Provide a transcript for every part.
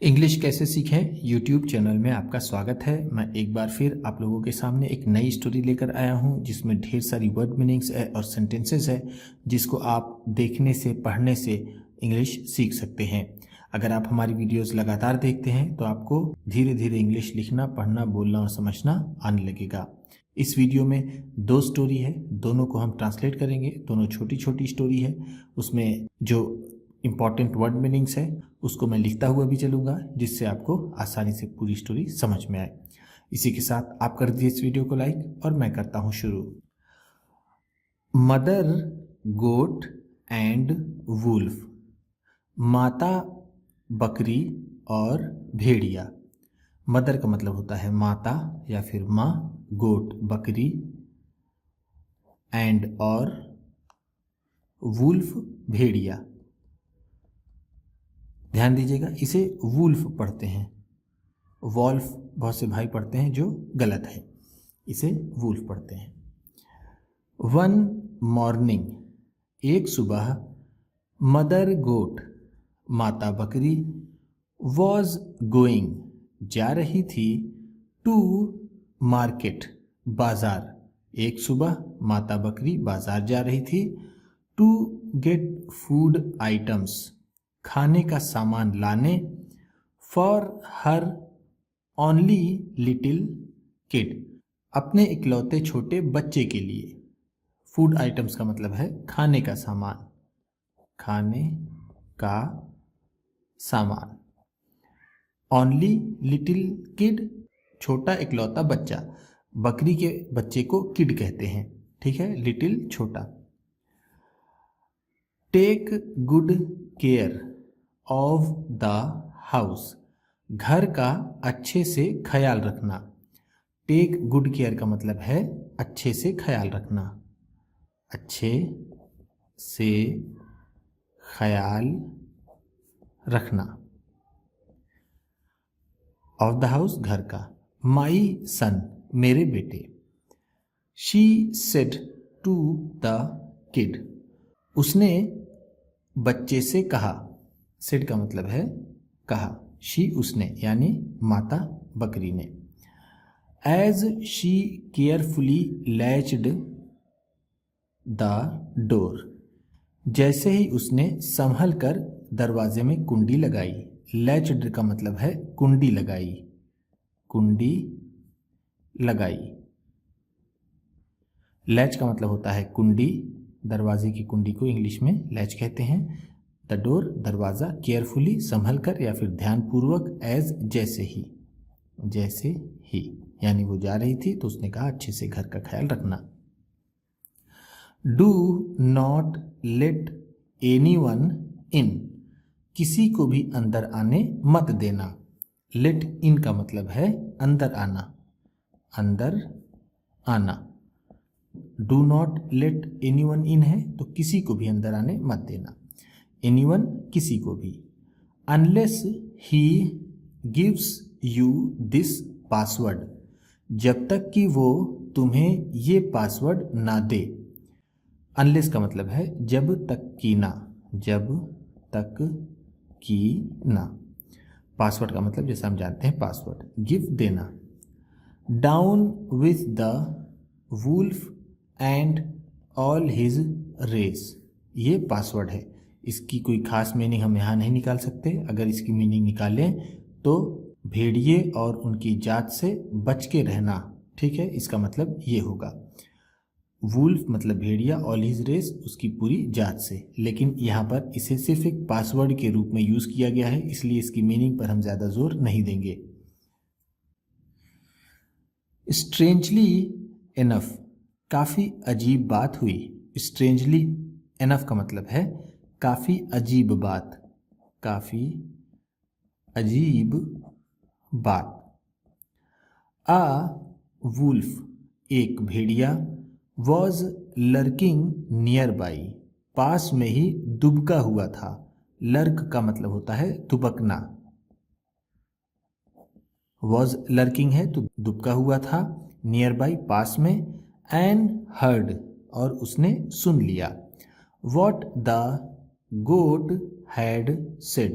English कैसे सीखें YouTube channel में आपका स्वागत है। मैं एक बार फिर आप लोगों के सामने एक नई स्टोरी लेकर आया हूं जिसमें ढेर सारी वर्ड मीनिंग्स है और सेंटेंसेस है जिसको आप देखने से पढ़ने से इंग्लिश सीख सकते हैं। अगर आप हमारी वीडियोस लगातार देखते हैं तो आपको धीरे धीरे इंग्लिश लिखना, पढ़ना, बोलना और समझना आने लगेगा। इस वीडियो में दो स्टोरी है, दोनों को हम ट्रांसलेट करेंगे। दोनों छोटी छोटी स्टोरी है, उसमें जो इम्पॉर्टेंट वर्ड मीनिंग्स है उसको मैं लिखता हुआ भी चलूँगा जिससे आपको आसानी से पूरी स्टोरी समझ में आए। इसी के साथ आप कर दीजिए इस वीडियो को लाइक और मैं करता हूँ शुरू। मदर गोट एंड वुल्फ, माता बकरी और भेड़िया। मदर का मतलब होता है माता या फिर माँ, गोट बकरी, एंड और वुल्फ भेड़िया। ध्यान दीजिएगा, इसे वुल्फ पढ़ते हैं, वॉल्फ बहुत से भाई पढ़ते हैं जो गलत है, इसे वुल्फ पढ़ते हैं। वन मॉर्निंग, एक सुबह, मदर गोट माता बकरी वॉज गोइंग जा रही थी, टू मार्केट बाजार। एक सुबह माता बकरी बाजार जा रही थी, टू गेट फूड आइटम्स खाने का सामान लाने, for her only little kid अपने इकलौते छोटे बच्चे के लिए। फूड आइटम्स का मतलब है खाने का सामान, खाने का सामान। ओनली लिटिल किड छोटा इकलौता बच्चा, बकरी के बच्चे को किड कहते हैं, ठीक है, लिटिल छोटा। Take good care of the house, घर का अच्छे से ख्याल रखना। टेक गुड केयर का मतलब है अच्छे से ख्याल रखना, अच्छे से ख्याल रखना। ऑफ द हाउस घर का। माई सन मेरे बेटे। She said to the kid उसने बच्चे से कहा। सेड का मतलब है कहा, शी उसने यानी माता बकरी ने। As she carefully latched the door, जैसे ही उसने संभल कर दरवाजे में कुंडी लगाई। लैच्ड का मतलब है कुंडी लगाई, कुंडी लगाई। लैच का मतलब होता है कुंडी, दरवाजे की कुंडी को इंग्लिश में लैच कहते हैं। द डोर दरवाज़ा, केयरफुली संभल कर या फिर ध्यानपूर्वक, एज जैसे ही, जैसे ही यानी वो जा रही थी तो उसने कहा अच्छे से घर का ख्याल रखना। Do not let anyone in, किसी को भी अंदर आने मत देना। लेट इन का मतलब है अंदर आना, अंदर आना। Do not let anyone in है तो किसी को भी अंदर आने मत देना। एनीवन किसी को भी। Unless he gives you this password, जब तक कि वो तुम्हें ये पासवर्ड ना दे। अनलेस का मतलब है जब तक कि ना, जब तक कि ना। पासवर्ड का मतलब जैसा हम जानते हैं पासवर्ड, गिव देना। Down with the wolf and all his race, ये पासवर्ड है। इसकी कोई खास मीनिंग हम यहाँ नहीं निकाल सकते। अगर इसकी मीनिंग निकालें तो भेड़िए और उनकी जात से बच के रहना, ठीक है, इसका मतलब ये होगा। वुल्फ मतलब भेड़िया, ऑल हिज रेस उसकी पूरी जात से। लेकिन यहाँ पर इसे सिर्फ एक पासवर्ड के रूप में यूज़ किया गया है, इसलिए इसकी मीनिंग पर हम ज़्यादा जोर नहीं देंगे। स्ट्रेंजली इनफ, काफ़ी अजीब बात हुई। स्ट्रेंजली इनफ का मतलब है काफ़ी अजीब बात, काफ़ी अजीब बात। आ वुल्फ, एक भेड़िया, वॉज लर्किंग नियर बाई, पास में ही दुबका हुआ था। लर्क का मतलब होता है दुबकना, वॉज लर्किंग है तो दुबका हुआ था, नियर बाई पास में, एंड हर्ड और उसने सुन लिया, what the goat had said,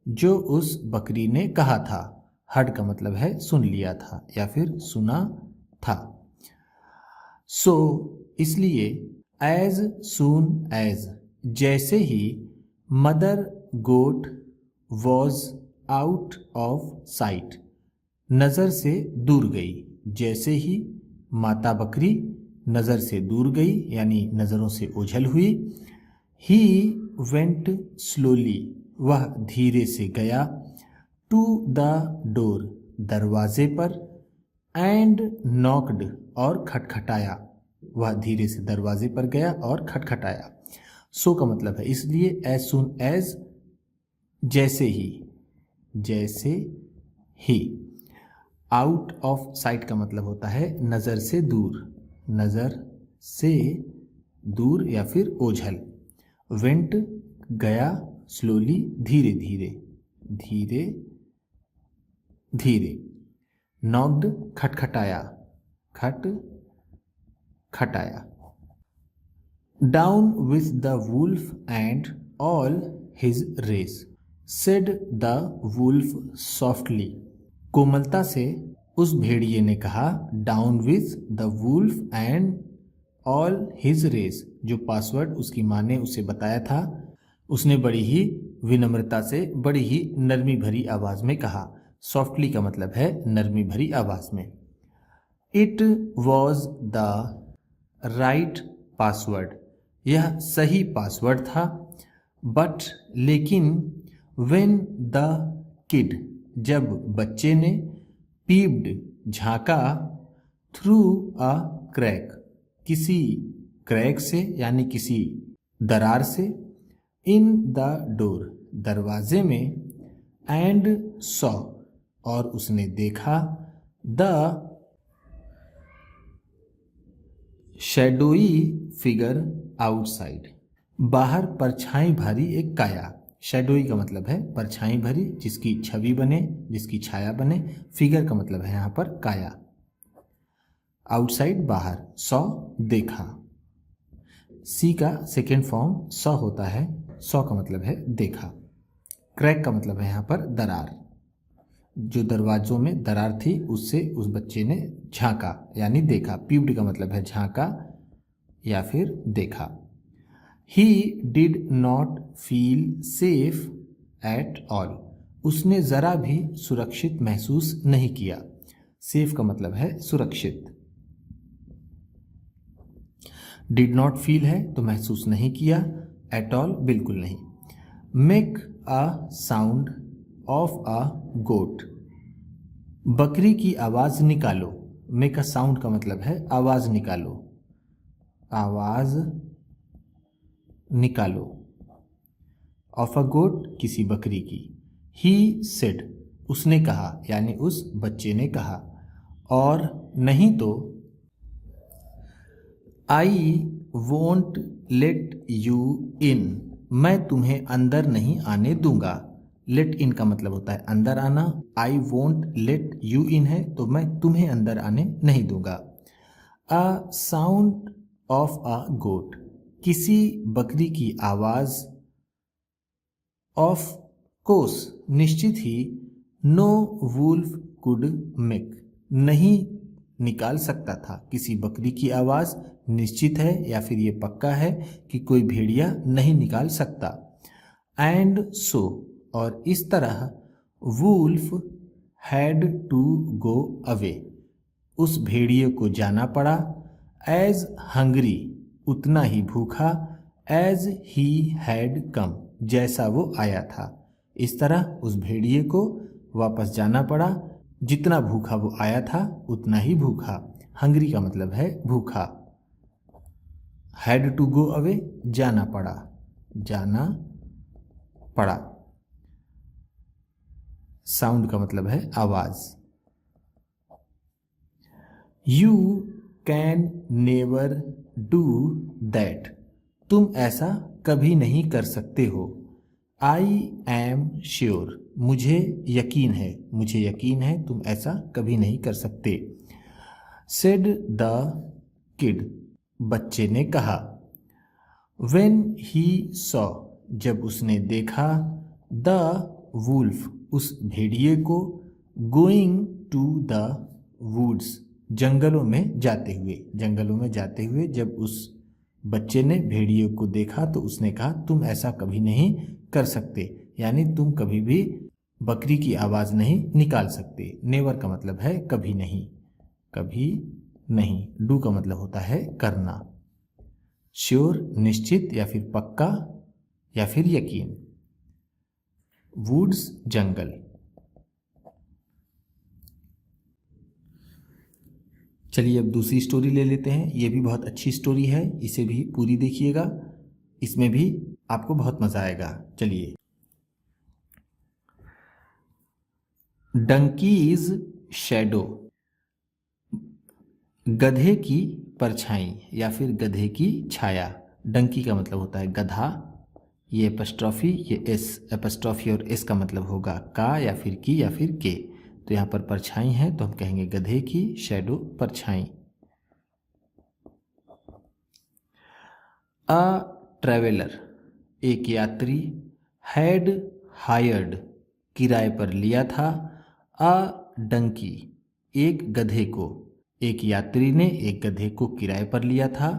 जो उस बकरी ने कहा था। हर्ड का मतलब है सुन लिया था या फिर सुना था। सो इसलिए एज सून एज, जैसे ही mother goat was out of sight, नज़र से दूर गई। जैसे ही माता बकरी नज़र से दूर गई यानी नज़रों से ओझल हुई। ही वेंट स्लोली, वह धीरे से गया। टू द डोर, दरवाजे पर। एंड नॉक्ड, और खटखटाया। वह धीरे से दरवाजे पर गया और खटखटाया। सो का मतलब है इसलिए एज सुन एज, जैसे ही, जैसे ही। आउट ऑफ साइट का मतलब होता है नज़र से दूर, नज़र से दूर या फिर ओझल। वेंट गया, स्लोली धीरे धीरे, धीरे धीरे। नॉक्ड खटखटाया, खट खटाया। Down with the wolf and all his race, said the wolf softly, कोमलता से उस भेड़िए ने कहा। Down with the wolf and all his race, जो पासवर्ड उसकी माँ ने उसे बताया था, उसने बड़ी ही विनम्रता से, बड़ी ही नरमी भरी आवाज़ में कहा। सॉफ्टली का मतलब है नरमी भरी आवाज़ में। It was the right password, यह सही पासवर्ड था। बट लेकिन, व्हेन द किड, जब बच्चे ने, पीप्ड झांका, थ्रू अ क्रैक, किसी क्रैक से यानी किसी दरार से, इन द डोर, दरवाजे में, एंड सॉ, और उसने देखा, द शैडोई फिगर आउटसाइड, बाहर परछाई भरी एक काया। शैडोई का मतलब है परछाई भरी, जिसकी छवि बने, जिसकी छाया बने। फिगर का मतलब है यहाँ पर काया। आउटसाइड बाहर, सॉ देखा। सी का सेकेंड फॉर्म सॉ होता है। सॉ का मतलब है देखा। क्रैक का मतलब है यहाँ पर दरार, जो दरवाजों में दरार थी उससे उस बच्चे ने झांका यानी देखा। पीप्ड का मतलब है झांका या फिर देखा। He did not feel safe at all, उसने ज़रा भी सुरक्षित महसूस नहीं किया। सेफ का मतलब है सुरक्षित। डिड नॉट फील है तो महसूस नहीं किया, एट ऑल बिल्कुल नहीं। Make a sound of a goat, बकरी की आवाज़ निकालो। मेक अ साउंड का मतलब है आवाज़ निकालो, आवाज़ निकालो। ऑफ अ गोट, किसी बकरी की। ही सेड, उसने कहा यानी उस बच्चे ने कहा। और नहीं तो, I won't let you in, मैं तुम्हें अंदर नहीं आने दूंगा। लेट इन का मतलब होता है अंदर आना। I won't let you in है तो मैं तुम्हें अंदर आने नहीं दूंगा। अ साउंड ऑफ अ गोट, किसी बकरी की आवाज़। ऑफ कोर्स, निश्चित ही। नो वुल्फ कुड मेक, नहीं निकाल सकता था। किसी बकरी की आवाज़ निश्चित है या फिर ये पक्का है कि कोई भेड़िया नहीं निकाल सकता। एंड सो, और इस तरह, wolf had to go away, उस भेड़िए को जाना पड़ा। एज हंग्री, उतना ही भूखा। एज ही हैड कम, जैसा वो आया था। इस तरह उस भेड़िए को वापस जाना पड़ा, जितना भूखा वो आया था उतना ही भूखा। हंग्री का मतलब है भूखा। हैड टू गो अवे, जाना पड़ा, जाना पड़ा। साउंड का मतलब है आवाज़। You can never do that, तुम ऐसा कभी नहीं कर सकते हो। आई एम श्योर, मुझे यकीन है, मुझे यकीन है तुम ऐसा कभी नहीं कर सकते। सेड द किड, बच्चे ने कहा। व्हेन ही सॉ, जब उसने देखा। द वुल्फ उस भेड़िए को, गोइंग टू द वुड्स जंगलों में जाते हुए। जंगलों में जाते हुए जब उस बच्चे ने भेड़िए को देखा तो उसने कहा तुम ऐसा कभी नहीं कर सकते, यानी तुम कभी भी बकरी की आवाज़ नहीं निकाल सकते। नेवर का मतलब है कभी नहीं, कभी नहीं। डू का मतलब होता है करना। श्योर निश्चित या फिर पक्का या फिर यकीन। वुड्स जंगल। चलिए अब दूसरी स्टोरी ले लेते हैं। ये भी बहुत अच्छी स्टोरी है, इसे भी पूरी देखिएगा, इसमें भी आपको बहुत मजा आएगा। चलिए। डंकीज शैडो, गधे की परछाई या फिर गधे की छाया। डंकी का मतलब होता है गधा, ये एपस्ट्रॉफी, ये एस, एपस्ट्रॉफी और एस का मतलब होगा का या फिर की या फिर के। तो यहाँ पर परछाई है तो हम कहेंगे गधे की, शैडो परछाई। अ ट्रेवलर एक यात्री, हैड हायर्ड किराए पर लिया था, अ डंकी एक गधे को, एक यात्री ने एक गधे को किराए पर लिया था,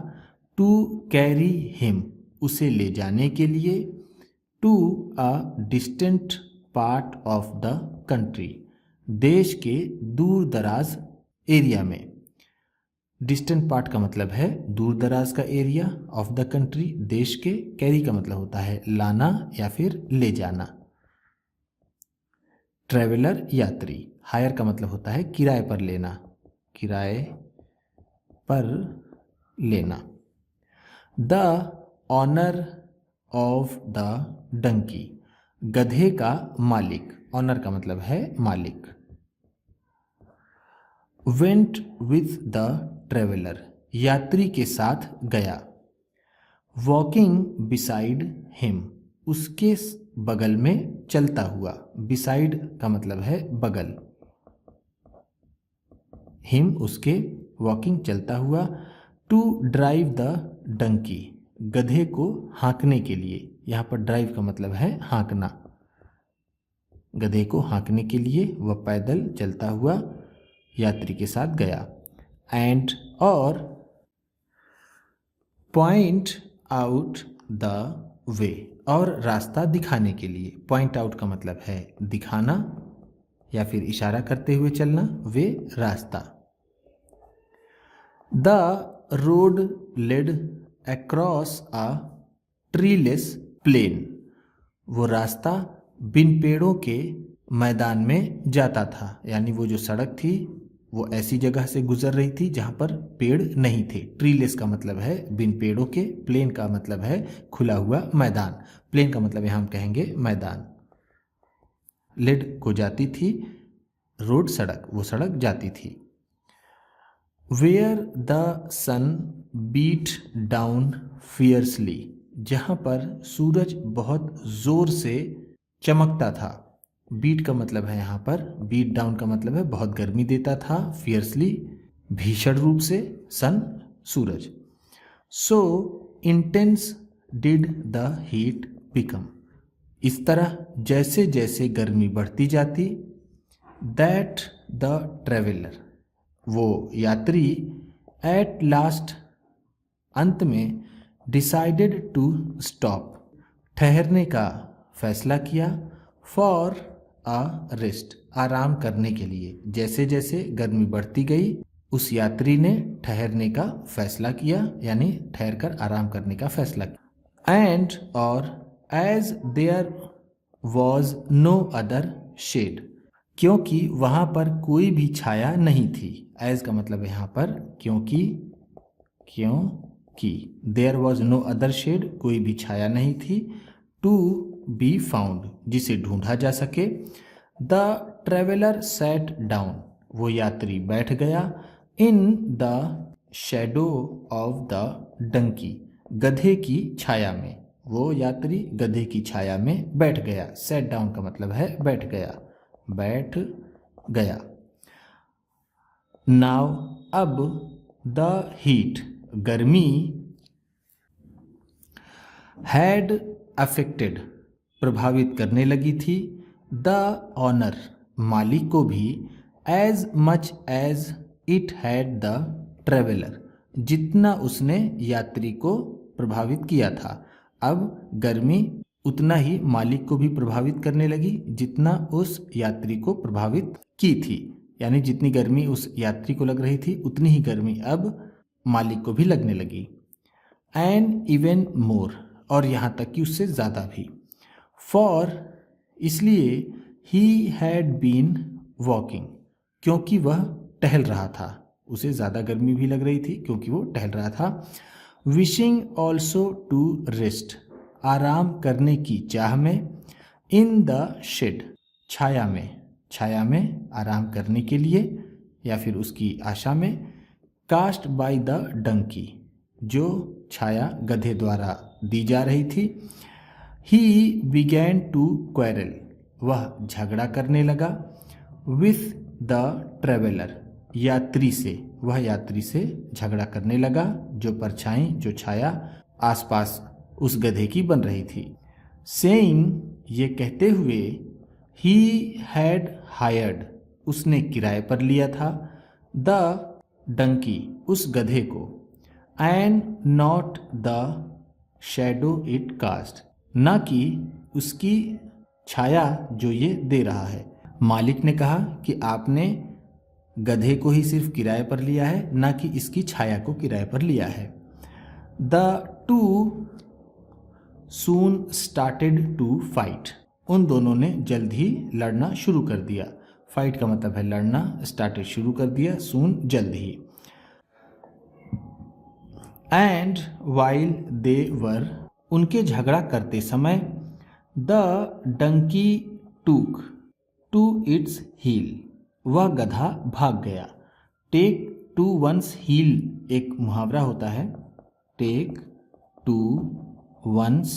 टू कैरी हिम उसे ले जाने के लिए, to a distant part of the country देश के दूर दराज एरिया में। डिस्टेंट पार्ट का मतलब है दूर दराज का एरिया, ऑफ द कंट्री देश के, कैरी का मतलब होता है लाना या फिर ले जाना। ट्रेवलर यात्री, हायर का मतलब होता है किराए पर लेना, किराए पर लेना। The owner of the donkey गधे का मालिक, ऑनर का मतलब है मालिक। वेंट विथ द ट्रेवलर यात्री के साथ गया, वॉकिंग बिसाइड हिम उसके बगल में चलता हुआ, बिसाइड का मतलब है बगल, हिम उसके, वॉकिंग चलता हुआ, टू ड्राइव द डंकी गधे को हाँकने के लिए। यहाँ पर ड्राइव का मतलब है हाँकना, गधे को हाँकने के लिए वह पैदल चलता हुआ यात्री के साथ गया। एंड और पॉइंट आउट द वे और रास्ता दिखाने के लिए। पॉइंट आउट का मतलब है दिखाना या फिर इशारा करते हुए चलना, वे रास्ता। The road led across a treeless plain वो रास्ता बिन पेड़ों के मैदान में जाता था, यानी वो जो सड़क थी वो ऐसी जगह से गुजर रही थी जहाँ पर पेड़ नहीं थे। ट्रीलेस का मतलब है बिन पेड़ों के, प्लेन का मतलब है खुला हुआ मैदान। प्लेन का मतलब यहाँ हम कहेंगे मैदान। लेड को जाती थी, रोड सड़क, वो सड़क जाती थी। Where the sun beat down fiercely जहाँ पर सूरज बहुत जोर से चमकता था। बीट का मतलब है यहाँ पर, बीट डाउन का मतलब है बहुत गर्मी देता था, फियर्सली भीषण रूप से, सन सूरज। So intense did the heat become इस तरह जैसे जैसे गर्मी बढ़ती जाती, दैट द ट्रेवलर वो यात्री, एट लास्ट अंत में, डिसाइडेड टू स्टॉप ठहरने का फैसला किया, फॉर अ रेस्ट आराम करने के लिए। जैसे जैसे गर्मी बढ़ती गई उस यात्री ने ठहरने का फैसला किया, यानी ठहर कर आराम करने का फैसला किया। एंड और as there was no other shade क्योंकि वहाँ पर कोई भी छाया नहीं थी। एज का मतलब है यहाँ पर क्योंकि, क्योंकि there was no other shade कोई भी छाया नहीं थी, टू बी फाउंड जिसे ढूंढा जा सके। द ट्रेवलर सैट डाउन वो यात्री बैठ गया, in the shadow of the donkey गधे की छाया में। वो यात्री गधे की छाया में बैठ गया। सैट डाउन का मतलब है बैठ गया, बैठ गया। नाउ अब, द हीट गर्मी, हैड अफेक्टेड प्रभावित करने लगी थी, द ऑनर, मालिक को भी, as much as it had the traveller, जितना उसने यात्री को प्रभावित किया था। अब गर्मी उतना ही मालिक को भी प्रभावित करने लगी जितना उस यात्री को प्रभावित की थी, यानी जितनी गर्मी उस यात्री को लग रही थी उतनी ही गर्मी अब मालिक को भी लगने लगी। एंड इवन मोर, और यहाँ तक कि उससे ज़्यादा भी। फॉर, इसलिए, ही हैड बीन वॉकिंग, क्योंकि वह टहल रहा था, उसे ज़्यादा गर्मी भी लग रही थी क्योंकि वो टहल रहा था। विशिंग ऑल्सो टू रेस्ट, आराम करने की चाह में। इन द शेड, छाया में, छाया में आराम करने के लिए या फिर उसकी आशा में। कास्ट बाय द डंकी, जो छाया गधे द्वारा दी जा रही थी। ही बिगैन टू क्वेरल, वह झगड़ा करने लगा। विथ द ट्रेवलर, यात्री से, वह यात्री से झगड़ा करने लगा, जो परछाई, जो छाया आसपास उस गधे की बन रही थी। सेइंग, ये कहते हुए, ही हैड हायर्ड, उसने किराए पर लिया था। द डंकी, उस गधे को। And not the shadow it cast, ना कि उसकी छाया जो ये दे रहा है। मालिक ने कहा कि आपने गधे को ही सिर्फ किराए पर लिया है, ना कि इसकी छाया को किराए पर लिया है। The two soon started to fight, उन दोनों ने जल्द ही लड़ना शुरू कर दिया। फाइट का मतलब है लड़ना, स्टार्टेड शुरू कर दिया, सून जल्द ही। एंड वाइल दे वर, उनके झगड़ा करते समय। द डंकी टूक टू इट्स हील, वह गधा भाग गया। टेक टू वंस हील एक मुहावरा होता है। टेक टू वंस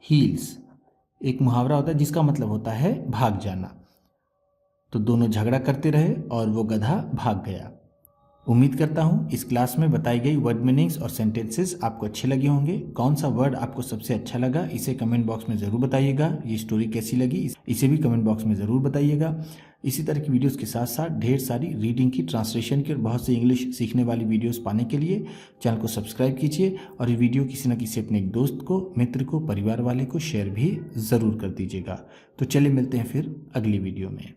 हील्स एक मुहावरा होता है जिसका मतलब होता है भाग जाना। तो दोनों झगड़ा करते रहे और वो गधा भाग गया। उम्मीद करता हूँ इस क्लास में बताई गई वर्ड मीनिंग्स और सेंटेंसेस आपको अच्छे लगे होंगे। कौन सा वर्ड आपको सबसे अच्छा लगा इसे कमेंट बॉक्स में ज़रूर बताइएगा। ये स्टोरी कैसी लगी इसे भी कमेंट बॉक्स में ज़रूर बताइएगा। इसी तरह की वीडियोस के साथ साथ ढेर सारी रीडिंग की, ट्रांसलेशन की और बहुत सी इंग्लिश सीखने वाली वीडियोस पाने के लिए चैनल को सब्सक्राइब कीजिए और ये वीडियो किसी न किसी अपने एक दोस्त को, मित्र को, परिवार वाले को शेयर भी ज़रूर कर दीजिएगा। तो चलिए मिलते हैं फिर अगली वीडियो में।